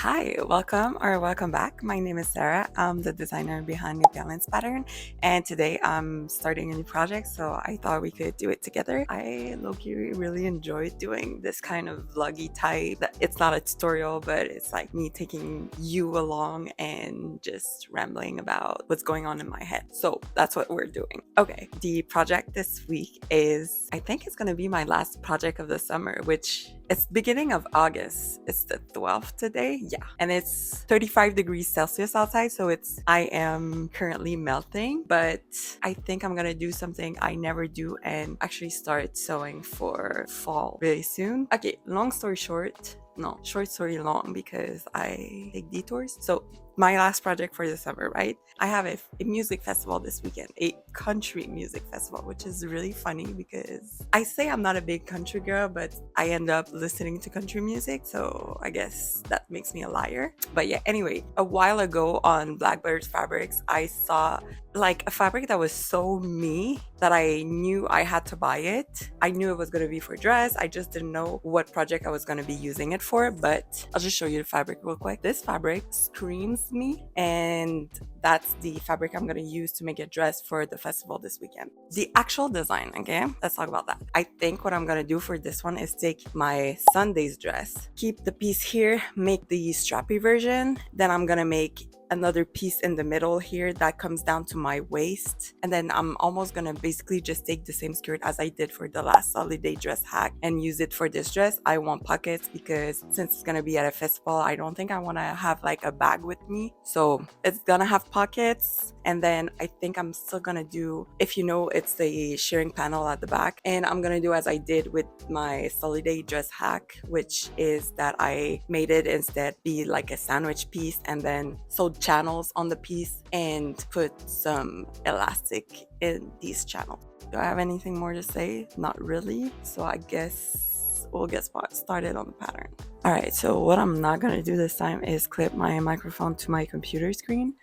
Hi, welcome back. My name is Sarah. I'm the designer behind the balance pattern, and today I'm starting a new project, so I thought we could do it together. I low-key really enjoyed doing this kind of vloggy type. It's not a tutorial, but it's like me taking you along and just rambling about what's going on in my head. So that's what we're doing. Okay, the project this week is, I think it's gonna be my last project of the summer, which it's beginning of August. It's the 12th today. Yeah. And it's 35 degrees Celsius outside. So I am currently melting, but I think I'm going to do something I never do and actually start sewing for fall really soon. Okay. Long story short. No, short story long because I take detours. So my last project for the summer, right? I have a music festival this weekend, a country music festival, which is really funny because I say I'm not a big country girl, but I end up listening to country music. So I guess that makes me a liar. But yeah, anyway, a while ago on Blackbird Fabrics, I saw like a fabric that was so me that I knew I had to buy it. I knew it was going to be for dress. I just didn't know what project I was going to be using it for, but I'll just show you the fabric real quick. This fabric screams me, and that's the fabric I'm going to use to make a dress for the festival this weekend. The actual design, okay, let's talk about that. I think what I'm going to do for this one is take my Sunday's dress, keep the piece here, make the strappy version, then I'm going to make another piece in the middle here that comes down to my waist, and then I'm almost gonna basically just take the same skirt as I did for the last holiday dress hack and use it for this dress. I want pockets because since it's gonna be at a festival, I don't think I want to have like a bag with me, so it's gonna have pockets. And then I think I'm still gonna do, if you know, it's the shearing panel at the back, and I'm gonna do as I did with my holiday dress hack, which is that I made it instead be like a sandwich piece and then sewed channels on the piece and put some elastic in these channels. Do I have anything more to say? Not really. So I guess we'll get started on the pattern. All right, so what I'm not gonna do this time is clip my microphone to my computer screen.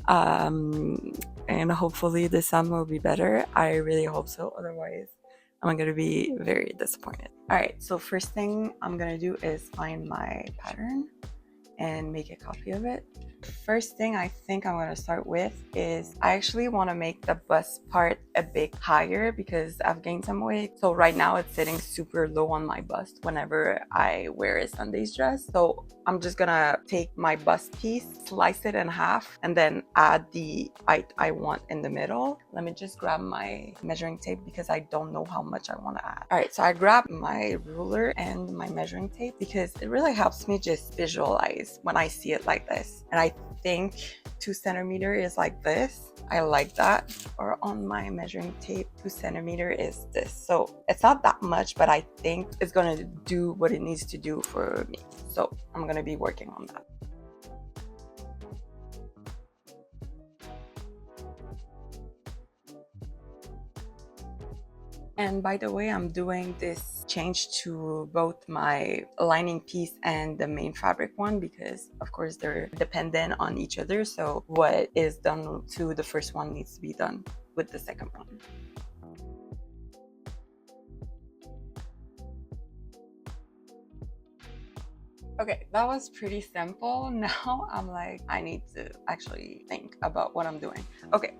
And hopefully the sound will be better. I really hope so. Otherwise, I'm gonna be very disappointed. All right, so first thing I'm gonna do is find my pattern and make a copy of it. First thing I think I'm going to start with is I actually want to make the bust part a bit higher because I've gained some weight. So right now it's sitting super low on my bust whenever I wear a Sunday's dress. So I'm just gonna take my bust piece, slice it in half, and then add the height I want in the middle. Let me just grab my measuring tape because I don't know how much I want to add. All right, so I grabbed my ruler and my measuring tape because it really helps me just visualize when I see it like this. And I think 2 centimeters is like this. I like that. Or on my measuring tape, 2 centimeters is this. So it's not that much, but I think it's gonna do what it needs to do for me. So I'm gonna be working on that. And by the way, I'm doing this change to both my lining piece and the main fabric one because of course they're dependent on each other. So what is done to the first one needs to be done with the second one. Okay, that was pretty simple. Now I'm like, I need to actually think about what I'm doing. Okay.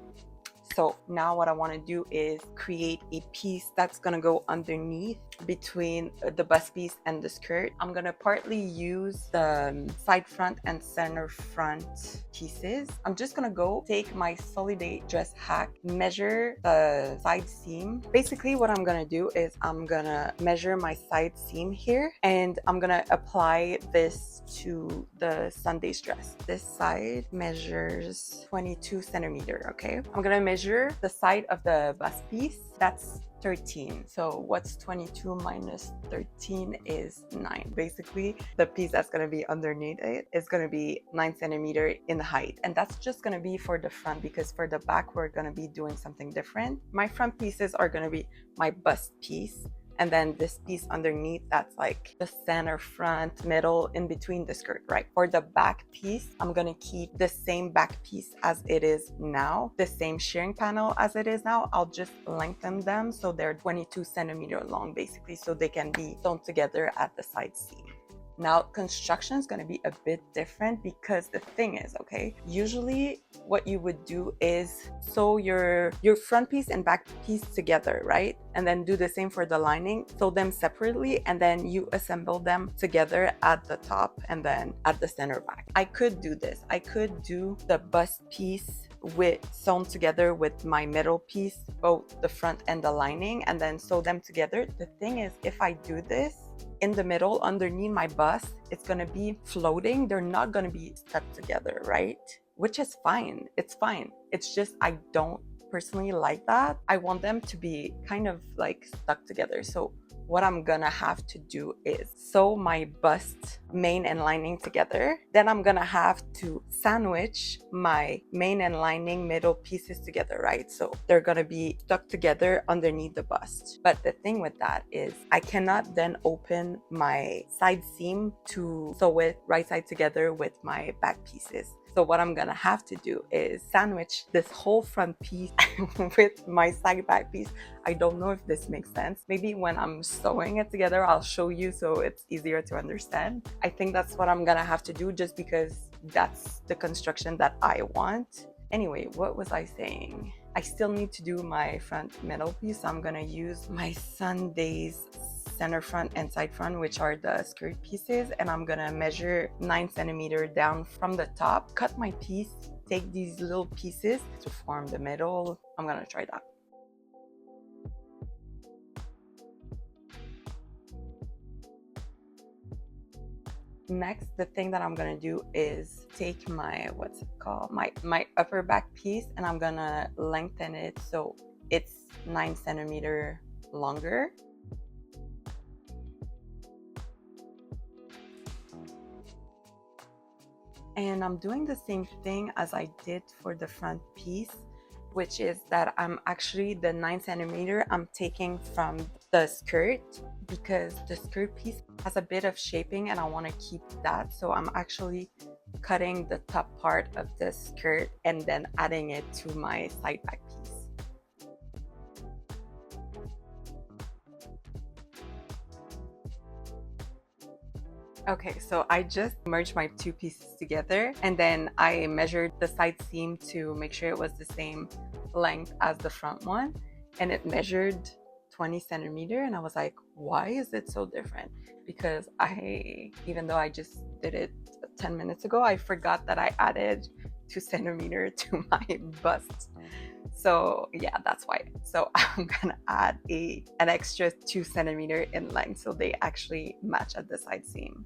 So now what I want to do is create a piece that's going to go underneath between the bust piece and the skirt. I'm going to partly use the side front and center front pieces. I'm just going to go take my holiday dress hack, measure the side seam. Basically what I'm going to do is I'm going to measure my side seam here and I'm going to apply this to the Sunday's dress. This side measures 22 centimeters, okay? I'm going to measure the side of the bust piece. That's 13. So what's 22 minus 13 is 9. Basically, the piece that's going to be underneath it is going to be 9 centimeters in height. And that's just going to be for the front because for the back, we're going to be doing something different. My front pieces are going to be my bust piece. And then this piece underneath, that's like the center, front, middle, in between the skirt, right? For the back piece, I'm gonna keep the same back piece as it is now, the same shearing panel as it is now. I'll just lengthen them so they're 22 centimeters long, basically, so they can be sewn together at the side seam. Now, construction is going to be a bit different because the thing is, okay, usually what you would do is sew your front piece and back piece together, right? And then do the same for the lining, sew them separately, and then you assemble them together at the top and then at the center back. I could do this. I could do the bust piece with sewn together with my middle piece, both the front and the lining, and then sew them together. The thing is, if I do this in the middle underneath my bust, it's going to be floating. They're not going to be stuck together, right? Which is fine. It's fine. It's just I don't personally like that. I want them to be kind of like stuck together. So what I'm gonna have to do is sew my bust main and lining together. Then I'm gonna have to sandwich my main and lining middle pieces together, right? So they're gonna be stuck together underneath the bust. But the thing with that is I cannot then open my side seam to sew it right side together with my back pieces. So what I'm gonna have to do is sandwich this whole front piece with my side back piece. I don't know if this makes sense. Maybe when I'm sewing it together, I'll show you so it's easier to understand. I think that's what I'm gonna have to do just because that's the construction that I want. Anyway, what was I saying? I still need to do my front middle piece. So I'm gonna use my Sunday's center front and side front, which are the skirt pieces, and I'm gonna measure 9 centimeters down from the top, cut my piece, take these little pieces to form the middle. I'm gonna try that. Next, the thing that I'm gonna do is take my, what's it called, my upper back piece, and I'm gonna lengthen it so it's 9 centimeters longer. And I'm doing the same thing as I did for the front piece, which is that I'm actually the 9 centimeter I'm taking from the skirt because the skirt piece has a bit of shaping and I want to keep that. So I'm actually cutting the top part of the skirt and then adding it to my side back piece. Okay, so I just merged my two pieces together and then I measured the side seam to make sure it was the same length as the front one, and it measured 20 centimeters, and I was like, why is it so different? Because even though I just did it 10 minutes ago, I forgot that I added 2 centimeters to my bust. So yeah, that's why. So I'm gonna add an extra 2 centimeters in length so they actually match at the side seam.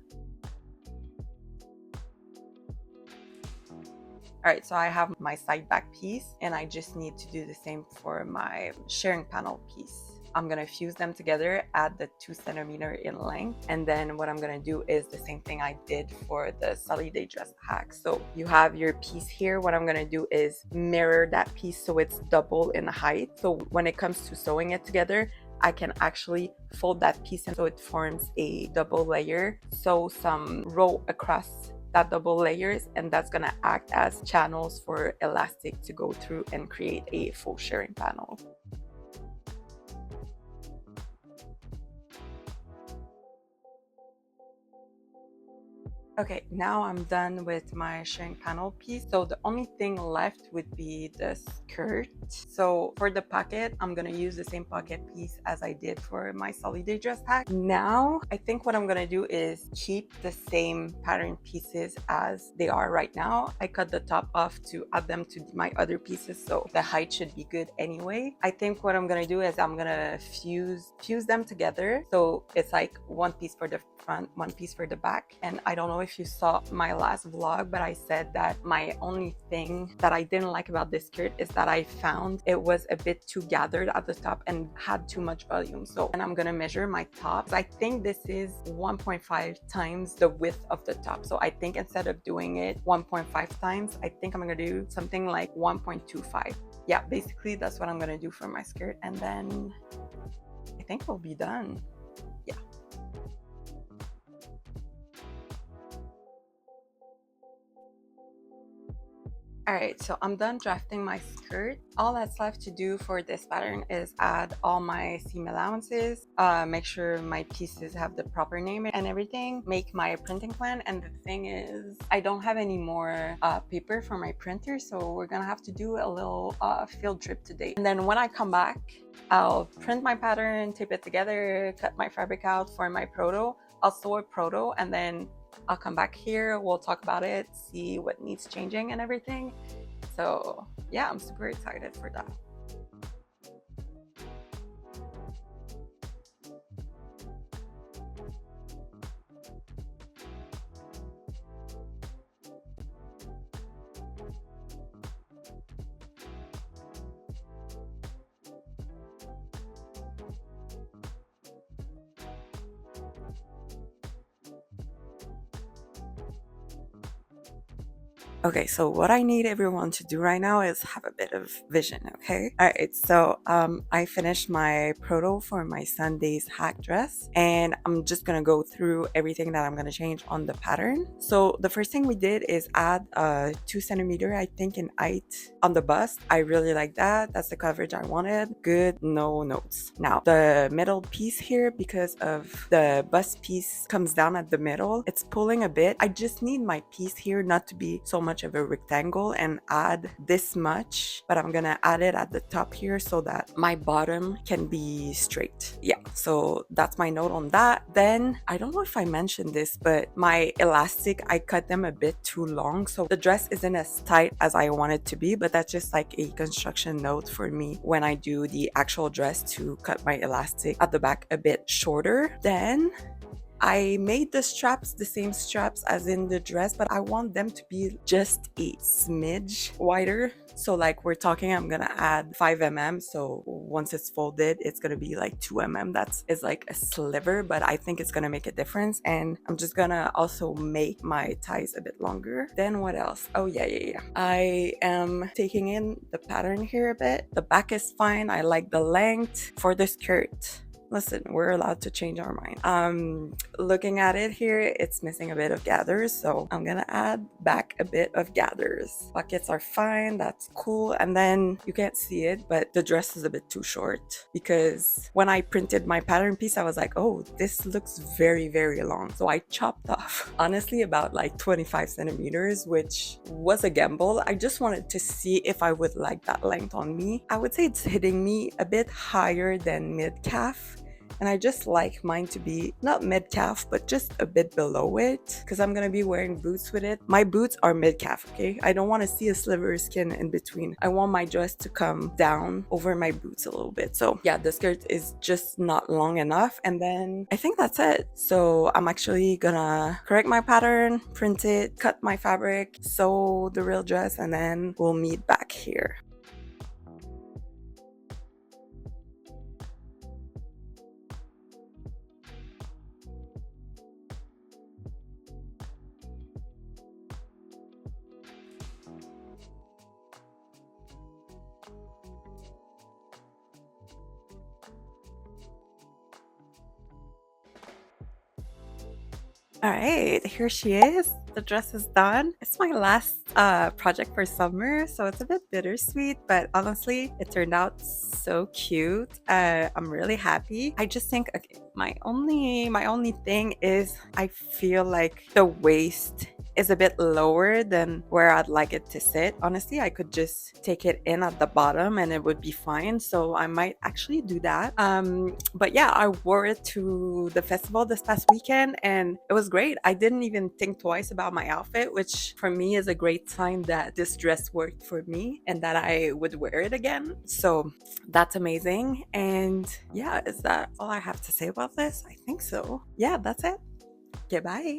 All right, so I have my side back piece and I just need to do the same for my sharing panel piece. I'm gonna fuse them together, add the 2 centimeters in length, and then what I'm gonna do is the same thing I did for the Sunny Day dress hack. So you have your piece here. What I'm gonna do is mirror that piece so it's double in height. So when it comes to sewing it together, I can actually fold that piece and so it forms a double layer. Sew some row across that double layers, and that's gonna act as channels for elastic to go through and create a full sharing panel. Okay, now I'm done with my sharing panel piece. So the only thing left would be the skirt. So for the pocket, I'm gonna use the same pocket piece as I did for my holiday dress hack. Now, I think what I'm gonna do is keep the same pattern pieces as they are right now. I cut the top off to add them to my other pieces, so the height should be good anyway. I think what I'm gonna do is I'm gonna fuse them together. So it's like one piece for the front, one piece for the back. And I don't know if you saw my last vlog, but I said that my only thing that I didn't like about this skirt is that I found it was a bit too gathered at the top and had too much volume. So, and I'm gonna measure my top. I think this is 1.5 times the width of the top. So I think instead of doing it 1.5 times, I think I'm gonna do something like 1.25. Yeah, basically that's what I'm gonna do for my skirt, and then I think we'll be done. Yeah. Alright, so I'm done drafting my skirt. All that's left to do for this pattern is add all my seam allowances, make sure my pieces have the proper name and everything, make my printing plan, and the thing is, I don't have any more paper for my printer, so we're gonna have to do a little field trip today. And then when I come back, I'll print my pattern, tape it together, cut my fabric out for my Proto. I'll sew a Proto, and then I'll come back here, we'll talk about it, see what needs changing and everything. So yeah, I'm super excited for that. Okay, so what I need everyone to do right now is have a bit of vision, okay? All right, so I finished my Proto for my Sunday's hack dress, and I'm just gonna go through everything that I'm gonna change on the pattern. So the first thing we did is add 2 centimeter, I think, in height on the bust. I really like that. That's the coverage I wanted. Good, no notes. Now the middle piece here, because of the bust piece comes down at the middle, it's pulling a bit. I just need my piece here not to be so much of a rectangle and add this much, but I'm gonna add it at the top here so that my bottom can be straight. Yeah, so that's my note on that. Then I don't know if I mentioned this, but my elastic, I cut them a bit too long, so the dress isn't as tight as I want it to be, but that's just like a construction note for me when I do the actual dress, to cut my elastic at the back a bit shorter. Then I made the straps the same straps as in the dress, but I want them to be just a smidge wider. So like we're talking, I'm gonna add 5 mm. So once it's folded, it's gonna be like 2 mm. That is like a sliver, but I think it's gonna make a difference. And I'm just gonna also make my ties a bit longer. Then what else? Oh yeah. I am taking in the pattern here a bit. The back is fine. I like the length. For the skirt, listen, we're allowed to change our mind. Looking at it here, it's missing a bit of gathers, so I'm gonna add back a bit of gathers. Pockets are fine, that's cool. And then you can't see it, but the dress is a bit too short, because when I printed my pattern piece, I was like, oh, this looks very, very long. So I chopped off, honestly, about like 25 centimeters, which was a gamble. I just wanted to see if I would like that length on me. I would say it's hitting me a bit higher than mid-calf. And I just like mine to be not mid-calf, but just a bit below it, because I'm gonna be wearing boots with it. My boots are mid-calf, okay? I don't want to see a sliver of skin in between. I want my dress to come down over my boots a little bit. So yeah, the skirt is just not long enough. And then I think that's it. So I'm actually gonna correct my pattern, print it, cut my fabric, sew the real dress, and then we'll meet back here. All right, here she is. The dress is done. It's my last project for summer, so it's a bit bittersweet, but honestly, it turned out so cute. I'm really happy. I just think, okay, my only thing is I feel like the waist is a bit lower than where I'd like it to sit. Honestly, I could just take it in at the bottom and it would be fine. So I might actually do that. But yeah, I wore it to the festival this past weekend and it was great. I didn't even think twice about my outfit, which for me is a great sign that this dress worked for me and that I would wear it again. So that's amazing. And yeah, is that all I have to say about this? I think so. Yeah, that's it. Goodbye.